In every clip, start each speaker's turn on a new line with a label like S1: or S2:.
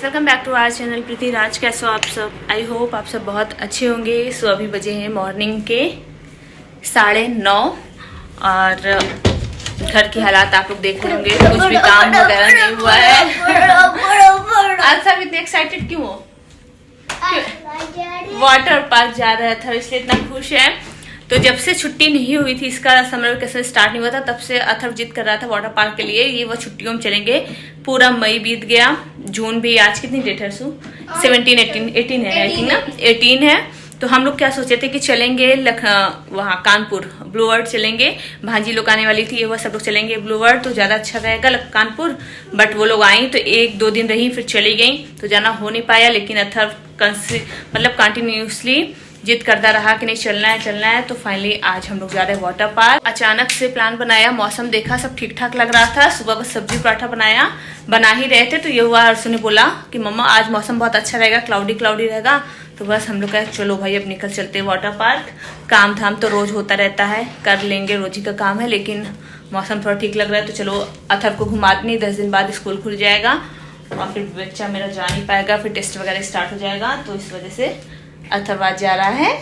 S1: Guys, welcome back to our channel Preeti Raj. कैसे हो आप सब? आई होप आप सब बहुत अच्छे होंगे। सो अभी बजे हैं मॉर्निंग के 9:30 और घर की हालात आप लोग देख रहे होंगे। कुछ भी काम वगैरह नहीं हुआ है। आज सब इतने एक्साइटेड क्यों हो? वाटर पार्क जा रहा था इसलिए इतना खुश है। तो जब से छुट्टी नहीं हुई थी, इसका समर वेकेशन स्टार्ट नहीं हुआ था, तब से अथर्व जिद कर रहा था वाटर पार्क के लिए। ये वो छुट्टियों में चलेंगे। पूरा मई बीत गया, जून भी, आज कितनी डेट है? 18 है आई थिंक ना, 18 है। तो हम लोग क्या सोचे थे कि चलेंगे वहाँ कानपुर ब्लू वर्ल्ड चलेंगे। भांजी लोग आने वाली थी, वो सब लोग चलेंगे ब्लू वर्ल्ड, तो ज्यादा अच्छा रहेगा कानपुर। बट वो लोग आई तो 1-2 दिन रही, फिर चली गई, तो जाना हो नहीं पाया। लेकिन अथर्व मतलब कंटिन्यूसली जिद करता रहा कि नहीं चलना है। तो फाइनली आज हम लोग जा रहे हैं वाटर पार्क। अचानक से प्लान बनाया, मौसम देखा, सब ठीक ठाक लग रहा था। सुबह बस सब्जी पराठा बना ही रहे थे, तो ये हुआ हर्षु ने बोला कि मम्मा आज मौसम बहुत अच्छा रहेगा, क्लाउडी रहेगा। तो बस हम लोग कहे चलो भाई अब निकल चलते हैं वाटर पार्क। काम धाम तो रोज होता रहता है, कर लेंगे, रोज ही का काम है, लेकिन मौसम थोड़ा ठीक लग रहा है तो चलो अथर्व को घुमा दें। 10 दिन बाद स्कूल खुल जाएगा और फिर बच्चा मेरा जा नहीं पाएगा, फिर टेस्ट वगैरह स्टार्ट हो जाएगा। तो इस वजह से अथर्व आज जा रहा है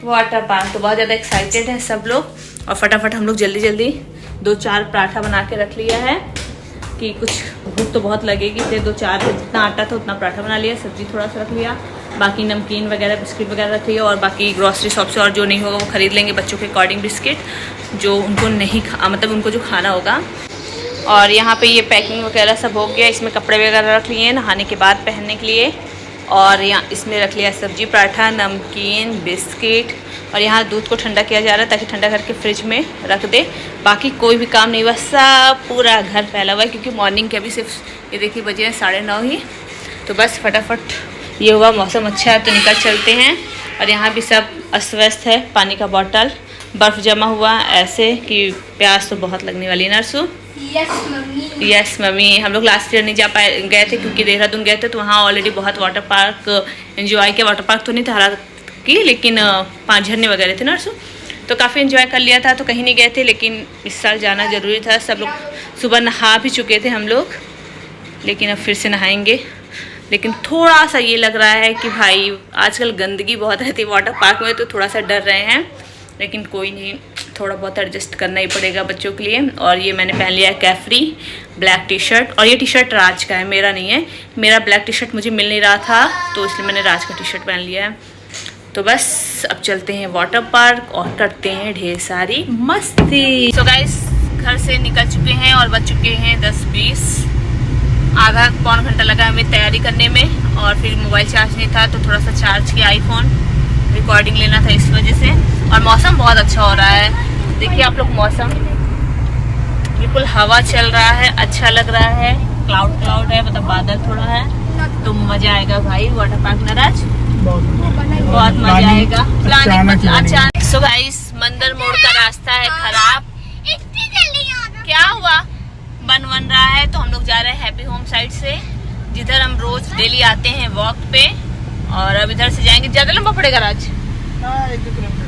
S1: वाटर पार्क। तो बहुत ज़्यादा एक्साइटेड है सब लोग। और फटाफट हम लोग जल्दी 2-4 पराठा बना के रख लिया है कि कुछ भूख तो बहुत लगेगी। फिर 2-4 जितना आटा था उतना पराठा बना लिया, सब्जी थोड़ा सा रख लिया, बाकी नमकीन वगैरह बिस्किट वगैरह रख लिया। और बाकी ग्रॉसरी शॉप से और जो नहीं होगा वो खरीद लेंगे बच्चों के अकॉर्डिंग बिस्किट, जो उनको नहीं मतलब उनको जो खाना होगा। और यहाँ पे ये पैकिंग वगैरह सब हो गया। इसमें कपड़े वगैरह रख लिए नहाने के बाद पहनने के लिए। और यहाँ इसमें रख लिया सब्जी पराठा, नमकीन, बिस्किट। और यहाँ दूध को ठंडा किया जा रहा है ताकि ठंडा करके फ्रिज में रख दे। बाकी कोई भी काम नहीं हुआ, सब पूरा घर फैला हुआ है क्योंकि मॉर्निंग के अभी सिर्फ ये देखिए बजे हैं 9:30 ही। तो बस फटाफट ये हुआ, मौसम अच्छा है तो निकल चलते हैं। और यहाँ भी सब अस्त व्यस्त है, पानी का बॉटल, बर्फ़ जमा हुआ ऐसे कि प्यास तो बहुत लगने वाली है। Narasu yes mummy. हम लोग लास्ट ईयर नहीं गए थे क्योंकि देहरादून गए थे, तो वहाँ ऑलरेडी बहुत वाटर पार्क एंजॉय किया। वाटर पार्क तो नहीं था हालांकि, लेकिन 5 झरने वगैरह थे नरसू, तो काफ़ी एंजॉय कर लिया था। तो कहीं नहीं गए थे, लेकिन इस साल जाना ज़रूरी था। सब लोग सुबह नहा भी चुके थे हम लोग, लेकिन अब फिर से नहाएंगे। लेकिन थोड़ा सा ये लग रहा है कि भाई आजकल गंदगी बहुत रहती है वाटर पार्क में, तो थोड़ा सा डर रहे हैं, लेकिन कोई नहीं, थोड़ा बहुत एडजस्ट करना ही पड़ेगा बच्चों के लिए। और ये मैंने पहन लिया है कैफ्री ब्लैक टी शर्ट, और ये टी शर्ट राज का है, मेरा नहीं है। मेरा ब्लैक टी शर्ट मुझे मिल नहीं रहा था, तो इसलिए मैंने राज का टी शर्ट पहन लिया है। तो बस अब चलते हैं वाटर पार्क और करते हैं ढेर सारी मस्ती। सो गाइस, घर से निकल चुके हैं और बज चुके हैं 10-20। आधा पौन घंटा लगा हमें तैयारी करने में। और फिर मोबाइल चार्ज नहीं था तो थोड़ा सा चार्ज किया आईफोन, रिकॉर्डिंग लेना था इस वजह से। और मौसम बहुत अच्छा हो रहा है, देखिए आप लोग, मौसम बिल्कुल हवा चल रहा है, अच्छा लग रहा है। क्लाउड है, मतलब बादल थोड़ा है, तो मजा आएगा भाई वाटर पार्क। नाराज बहुत मजा आएगा। प्लानिंग अचानक। सो गाइस, मंदिर मोड़ का रास्ता है खराब। क्या हुआ? बन रहा है, तो हम लोग जा रहे हैं हैप्पी होम साइड से, जिधर हम रोज डेली आते हैं वॉक पे। और अब इधर से जाएंगे। ज्यादा लंबा पड़ेगा राज?
S2: 1-2 किलोमीटर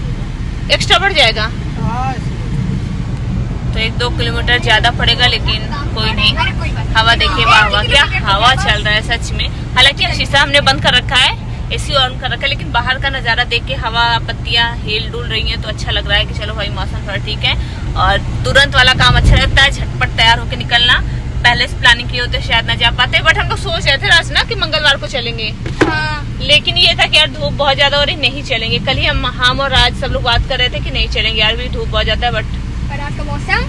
S1: एक्स्ट्रा बढ़ जाएगा, तो 1-2 किलोमीटर ज्यादा पड़ेगा, लेकिन कोई नहीं। हवा देखिए, वाह क्या हवा चल रहा है सच में। हालांकि शीशा हमने बंद कर रखा है, एसी ऑन कर रखा है, लेकिन बाहर का नज़ारा देख के हवा, पत्तियां हिल डुल रही हैं, तो अच्छा लग रहा है कि चलो भाई मौसम थोड़ा ठीक है। और तुरंत वाला काम अच्छा लगता है, झटपट तैयार होकर निकलना। पहले से प्लानिंग किए होते शायद ना जा पाते, बट हम लोग सोच रहे थे राज ना कि मंगलवार को चलेंगे। हाँ। लेकिन ये था कि यार धूप बहुत ज्यादा हो रही, नहीं चलेंगे। कल ही हम और राज सब लोग बात कर रहे थे कि नहीं चलेंगे यार, भी धूप बहुत ज्यादा है। बट आज का मौसम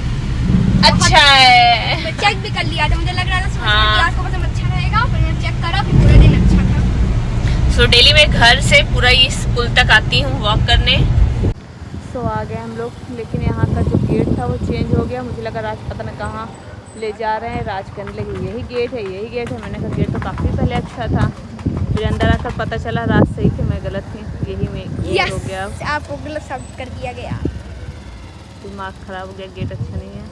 S1: अच्छा है,
S3: चेक भी कर लिया था, मुझे लग रहा था
S1: हाँ।
S3: आज का मौसम अच्छा रहेगा, पर मैंने चेक करा फिर पूरा दिन अच्छा था।
S1: सो डेली मैं घर से पूरा इस पुल तक आती हूँ वॉक करने। सो आ गए हम लोग, लेकिन यहाँ का जो गेट था वो चेंज हो गया। मुझे लगा राज पता न कहाँ ले जा रहे हैं। राज कहने लगे यही गेट है। मैंने कहा गेट तो काफ़ी पहले अच्छा था, फिर अंदर आकर पता चला राज सही थे, मैं गलत थी। यही में गेट हो गया,
S3: आपको गलत साबित कर दिया गया,
S1: दिमाग खराब हो गया, गेट अच्छा नहीं है।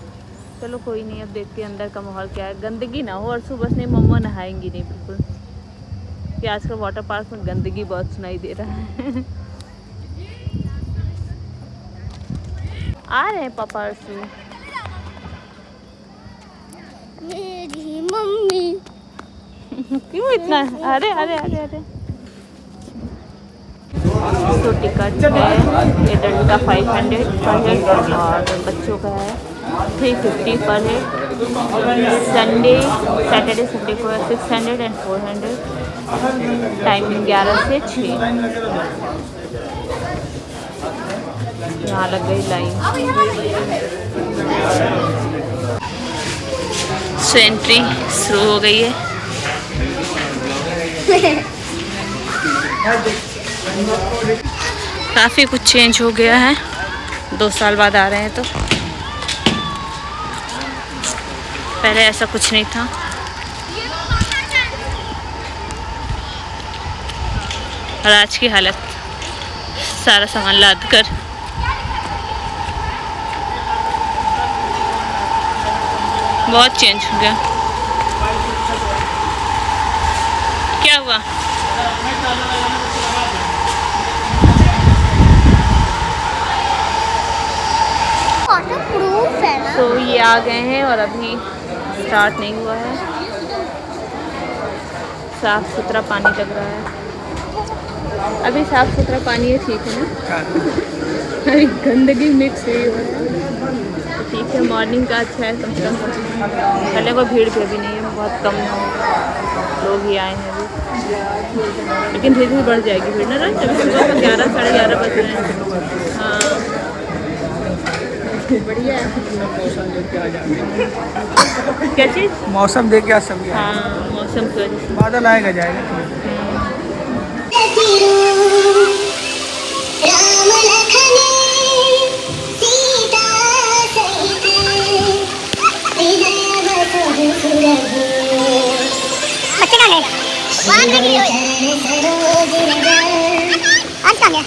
S1: चलो कोई नहीं, अब देखते हैं अंदर का माहौल क्या है। गंदगी ना हो, और सुबह से मम्मा नहाएंगी नहीं बिल्कुल, कि आजकल वाटर पार्क में गंदगी बहुत सुनाई दे रहा है। आ रहे हैं पापा अर्सू।
S3: मेरी मम्मी
S1: क्यों इतना? अरे अरे अरे अरे तो टिकट है एडल्ट का 500 पर हेड और बच्चों का है 350 पर हेड। सैटरडे संडे को है 600 एंड 400। टाइमिंग 11 से 6। यहाँ लग गई लाइन। सो एंट्री शुरू हो गई है। काफ़ी कुछ चेंज हो गया है, 2 साल बाद आ रहे हैं तो। पहले ऐसा कुछ नहीं था। और आज की हालत, सारा सामान लाद कर बहुत चेंज हो गया। क्या हुआ?
S3: वाटरप्रूफ है ना?
S1: तो ये आ गए हैं और अभी स्टार्ट नहीं हुआ है। साफ सुथरा पानी लग रहा है। अभी साफ सुथरा पानी है, ठीक है ना? अभी गंदगी मिक्स हुई हो रहा है। ठीक है, मॉर्निंग का अच्छा है कम से कम। पहले कोई भीड़ भी अभी नहीं है, बहुत कम लोग ही आए हैं अभी। लेकिन धीरे धीरे बढ़ जाएगी भीड़ ना। अभी सुबह को 11 साढ़े 11 बज रहे हैं। हाँ बढ़िया है। क्या चीज़?
S2: मौसम देख के सब।
S1: हाँ मौसम की वजह से।
S2: बादल आएगा जाएगा।
S3: बच्चे का है आज का गया।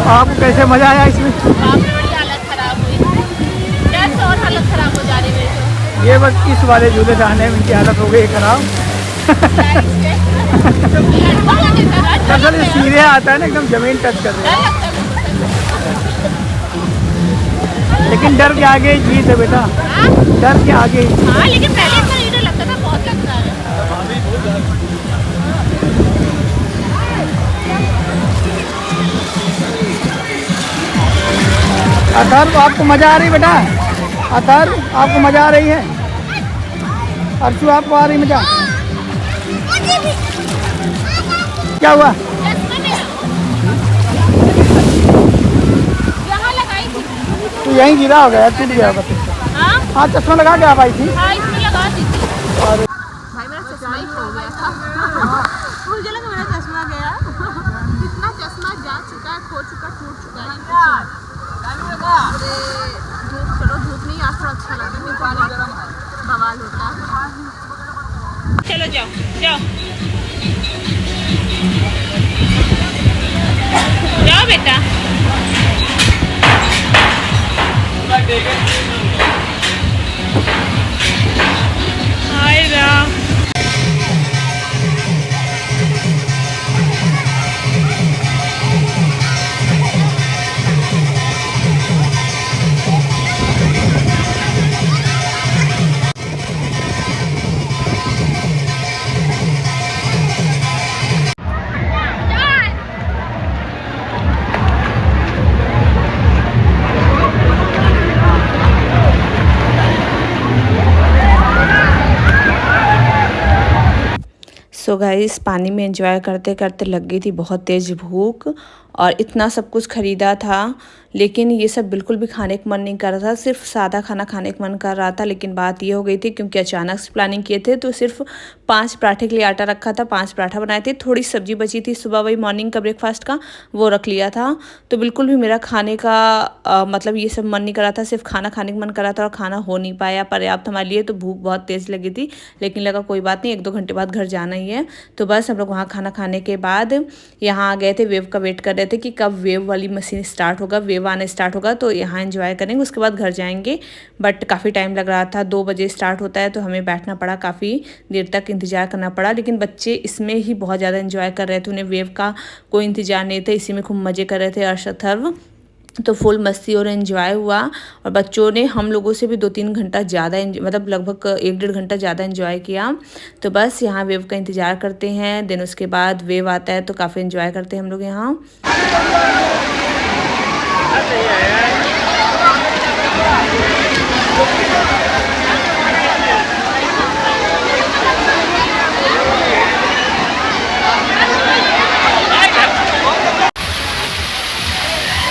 S2: आपको कैसे मजा आया इसमें?
S1: बड़ी हालत खराब हुई। कैसे और हालत खराब हो जा रही है तो।
S2: ये बस इस वाले झूले जाने में इनकी हालत हो गई खराब। दरअसल ये सीधे आता है ना, एकदम जमीन टच कर रही है। लेकिन डर के आगे ही जीत है बेटा। डर के आगे ही।
S1: हाँ लेकिन पहले इतना नहीं डर लगता था, बहुत लगता है।
S2: अतर आपको मजा आ रही बेटा? अतर आपको मजा आ रही है? अर्चू आपको आ रही मजा? क्या हुआ?
S1: यहाँ लगाई थी।
S2: तू यहीं गिरा हो गया, टूट गया होगा। हाँ चश्मा लगा के आप आई थी।
S1: हाँ इसमें लगा दी थी।
S2: और
S1: भाई मेरा चश्मा ही खो गया था। मुझे लगा मेरा चश्मा गया। कितना चश्मा जा चुका है, खो चुका, टूट चुका है। धूप, चलो धूप नहीं, आज थोड़ा अच्छा लग रहा है, बवाल होता है। चलो जाओ जाओ जाओ बेटा। हाय राम। गाइस पानी में एंजॉय करते करते लग गई थी बहुत तेज़ भूख और इतना सब कुछ ख़रीदा था, लेकिन ये सब बिल्कुल भी खाने का मन नहीं कर रहा था। सिर्फ सादा खाना खाने का मन कर रहा था। लेकिन बात ये हो गई थी क्योंकि अचानक से प्लानिंग किए थे तो सिर्फ 5 पराठे के लिए आटा रखा था, 5 पराठा बनाए थे, थोड़ी सब्जी बची थी सुबह वही मॉर्निंग का ब्रेकफास्ट का, वो रख लिया था। तो बिल्कुल भी मेरा खाने का मतलब ये सब मन नहीं कर रहा था, सिर्फ खाना खाने का मन कर रहा था और खाना हो नहीं पाया पर्याप्त हमारे लिए। तो भूख बहुत तेज़ लगी थी, लेकिन लगा कोई बात नहीं, 1-2 घंटे बाद घर जाना ही है। तो बस हम लोग वहाँ खाना खाने के बाद यहाँ आ गए थे, वेव का वेट कर रहे थे कि कब वेव वाली मशीन स्टार्ट होगा, वेव आना स्टार्ट होगा तो यहाँ एंजॉय करेंगे, उसके बाद घर जाएंगे। बट काफ़ी टाइम लग रहा था, 2 बजे स्टार्ट होता है तो हमें बैठना पड़ा, काफ़ी देर तक इंतज़ार करना पड़ा। लेकिन बच्चे इसमें ही बहुत ज़्यादा एंजॉय कर रहे थे, उन्हें वेव का कोई इंतज़ार नहीं था, इसी में खूब मज़े कर रहे थे अर्थव। तो फुल मस्ती और एंजॉय हुआ और बच्चों ने हम लोगों से भी 2-3 घंटा ज़्यादा मतलब लगभग 1-1.5 घंटा ज़्यादा एंजॉय किया। तो बस यहाँ वेव का इंतज़ार करते हैं, देन उसके बाद वेव आता है तो काफ़ी एंजॉय करते हैं हम लोग यहाँ।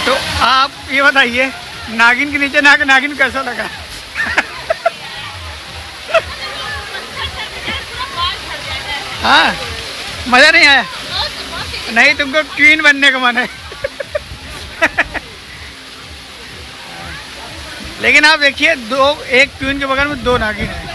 S2: तो आप ये बताइए नागिन के नीचे नागिन कैसा लगा? हाँ, मज़ा नहीं आया? नहीं, तुमको क्वीन बनने का मन है। लेकिन आप देखिए, एक क्वीन के बगल में 2 नागिन है।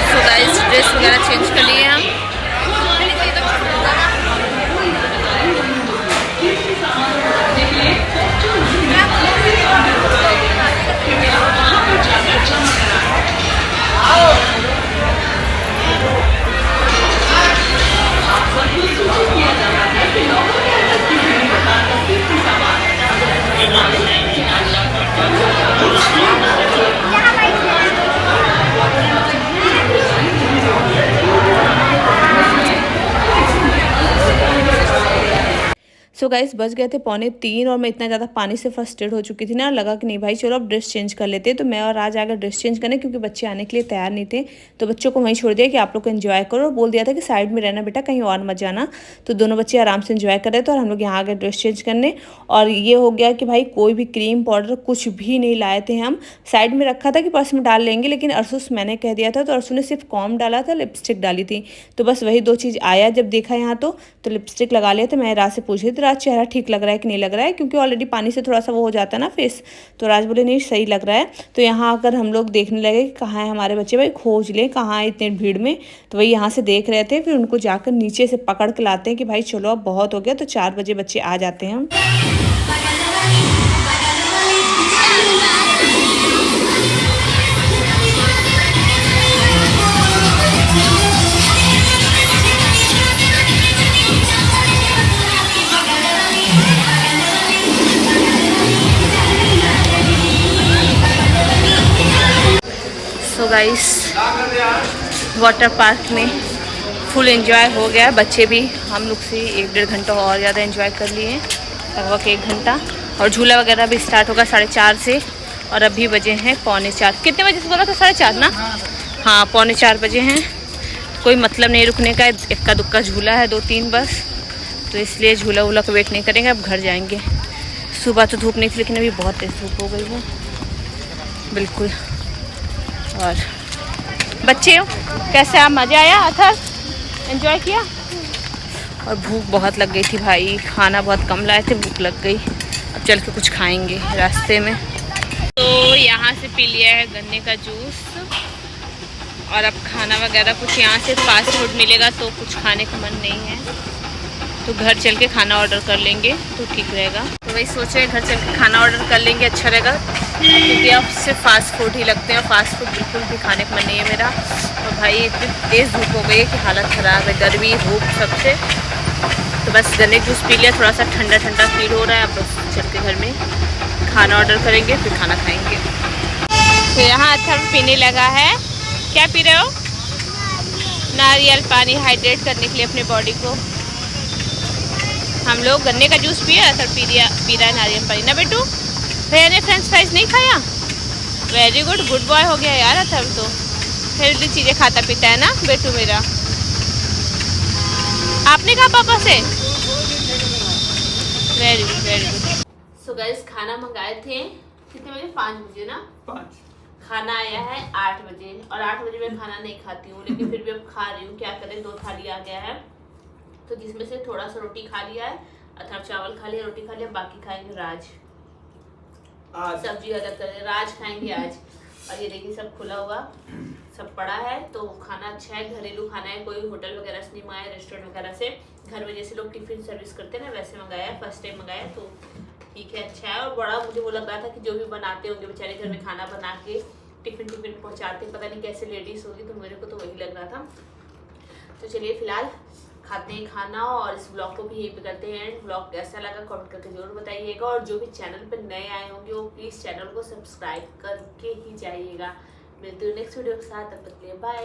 S1: सो गाइस ड्रेस वगैरह चेंज कर लिए हम। सो गाइस बज गए थे 2:45 और मैं इतना ज़्यादा पानी से फ्रस्ट्रेट हो चुकी थी ना, लगा कि नहीं भाई चलो अब ड्रेस चेंज कर लेते। तो मैं और राज आ गए ड्रेस चेंज करने, क्योंकि बच्चे आने के लिए तैयार नहीं थे। तो बच्चों को वहीं छोड़ दिया कि आप लोग एंजॉय करो, और बोल दिया था कि साइड में रहना बेटा, कहीं और मत जाना। तो दोनों बच्चे आराम से एंजॉय कर रहे थे और हम लोग यहाँ आ गए ड्रेस चेंज करने। और ये हो गया कि भाई कोई भी क्रीम पाउडर कुछ भी नहीं लाए थे हम, साइड में रखा था कि पर्स में डाल लेंगे, लेकिन अर्सू मैंने कह दिया था तो अर्सू ने सिर्फ कॉम डाला था, लिपस्टिक डाली थी। तो बस वही 2 चीज़ आया, जब देखा यहाँ तो लिपस्टिक लगा लिया। तो मैं राज से पूछ रही थी, राज चेहरा ठीक लग रहा है कि नहीं लग रहा है, क्योंकि ऑलरेडी पानी से थोड़ा सा वो हो जाता है ना फेस। तो राज बोले नहीं सही लग रहा है। तो यहाँ आकर हम लोग देखने लगे कि कहाँ है हमारे बच्चे, भाई खोज ले कहाँ है इतने भीड़ में। तो वही यहाँ से देख रहे थे, फिर उनको जाकर नीचे से पकड़ के लाते हैं कि भाई चलो अब बहुत हो गया। तो 4 बजे बच्चे आ जाते हैं। सो गाइस वाटर पार्क में फुल एंजॉय हो गया, बच्चे भी हम लोग से 1-1.5 घंटा और ज़्यादा एंजॉय कर लिए, लगभग 1 घंटा। और झूला वगैरह भी स्टार्ट होगा 4:30 से, और अभी बजे हैं 3:45। कितने बजे से बोला था? 4:30 ना? हाँ 3:45 बजे हैं। कोई मतलब नहीं रुकने का, इक्का दुक्का झूला है 2-3 बस, तो इसलिए झूला वूला का वेट नहीं करेंगे, अब घर जाएंगे। सुबह तो धूप नहीं थी, लेकिन अभी बहुत तेज़ धूप हो गई है बिल्कुल। और बच्चे कैसे आप, मज़ा आया? अथर एंजॉय किया? और भूख बहुत लग गई थी भाई, खाना बहुत कम लाए थे, भूख लग गई। अब चल के कुछ खाएंगे रास्ते में। तो यहाँ से पी लिया है गन्ने का जूस, और अब खाना वगैरह कुछ यहाँ से फास्ट फूड मिलेगा तो कुछ खाने का मन नहीं है, तो घर चल के खाना ऑर्डर कर लेंगे तो ठीक रहेगा। तो वही सोच रहे घर चल के खाना ऑर्डर कर लेंगे, अच्छा रहेगा, क्योंकि अब सिर्फ फास्ट फूड ही लगते हैं, फास्ट फूड बिल्कुल भी खाने का मन नहीं है मेरा। और भाई इतनी तेज़ धूप हो गई है कि हालत ख़राब है, गर्मी धूप सबसे। तो बस गन्ने जूस पी लिया, थोड़ा सा ठंडा ठंडा फील हो रहा है। अब बस चल के घर में खाना ऑर्डर करेंगे, फिर खाना खाएंगे। तो यहाँ अथर्व पीने लगा है। क्या पी रहे हो? नारियल पानी, हाइड्रेट करने के लिए अपने बॉडी को। हम लोग गन्ने का जूस पिए, अथर्व पी रहा है नारियल पानी ना बेटू। भैया ने फ्रेंच फ्राइज नहीं खाया? वेरी गुड, गुड बॉय हो गया यार अथर्व तो। हेल्दी चीज़ें खाता पीता है ना बेटू मेरा। आपने कहा पापा से? Very good very good. So guys खाना मंगाए थे कितने बजे? 5 बजे ना?
S2: 5।
S1: खाना आया है 8 बजे और 8 बजे मैं खाना नहीं खाती हूँ, लेकिन फिर भी अब खा रही हूँ। क्या करें, 2 थाली आ गया है तो जिसमें से थोड़ा सा रोटी खा लिया है, अथर्व चावल खा लिया, रोटी खा लिया, बाकी खाएंगे राज। सब्जी अलग करें, राज खाएंगे आज। और ये देखिए सब खुला हुआ सब पड़ा है, तो खाना अच्छा है, घरेलू खाना है, कोई होटल वगैरह से नहीं मंगाया, रेस्टोरेंट वगैरह से। घर में जैसे लोग टिफिन सर्विस करते हैं ना वैसे मंगाया, फर्स्ट टाइम मंगाया, तो ठीक है, अच्छा है। और बड़ा मुझे वो लग रहा था कि जो भी बनाते होंगे बेचारे घर में खाना बना के टिफिन पहुंचाते, पता नहीं कैसे लेडीज होगी, तो मेरे को तो वही लग रहा था। तो चलिए फिलहाल खाते हैं खाना और इस ब्लॉग को भी यहीं पे करते हैं। ब्लॉग कैसा लगा कमेंट करके जरूर बताइएगा, और जो भी चैनल पर नए आए होंगे वो प्लीज़ चैनल को सब्सक्राइब करके ही जाइएगा। मिलते हैं नेक्स्ट वीडियो के साथ, तब तक के लिए बाय।